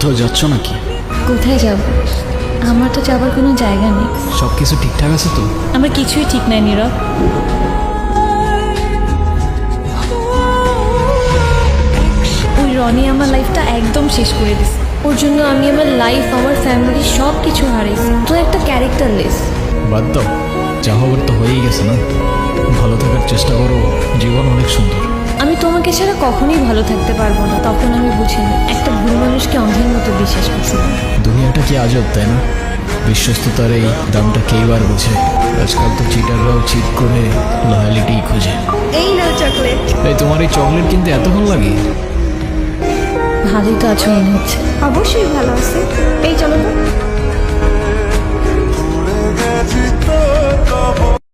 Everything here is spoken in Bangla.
কোথাও যাচ্ছ নাকি? কোথায় যাব? আমার তো যাবার কোনো জায়গা নেই। সব কিছু ঠিকঠাক আছে তো? আমার কিছুই ঠিক নাই নীরব। ওই রনি আমার লাইফটা একদম শেষ করে দিছে। ওর জন্য আমি আমার লাইফ, আমার ফ্যামিলি সব কিছু হারাইছি। তো একটা ক্যারেক্টারলেস। বাদ দাও, যা হবার তো হয়েই গেছে না। ভালো থাকার চেষ্টা করো, জীবন অনেক সুন্দর। আমি তোমাকে ছাড়া কখনোই ভালো থাকতে পারবো না। তখন আমি বুঝিনি, একটা ভুল মানুষকে অন্ধের মতো বিশ্বাস করছিলাম। দুনিয়াটা কি আজব, তাই না? বিশ্বস্ততার এই দামটা কেইবার বোঝে। আজকাল তো চিটাররাও চিট করে লয়ালিটি খোঁজে। এই নাও চকলেট। এই তোমার এই চকলেট কিনতে এত ভালো লাগে? ভালোই তো আছো মনে হচ্ছে। অবশ্যই ভালো আছে। এই চলো তো।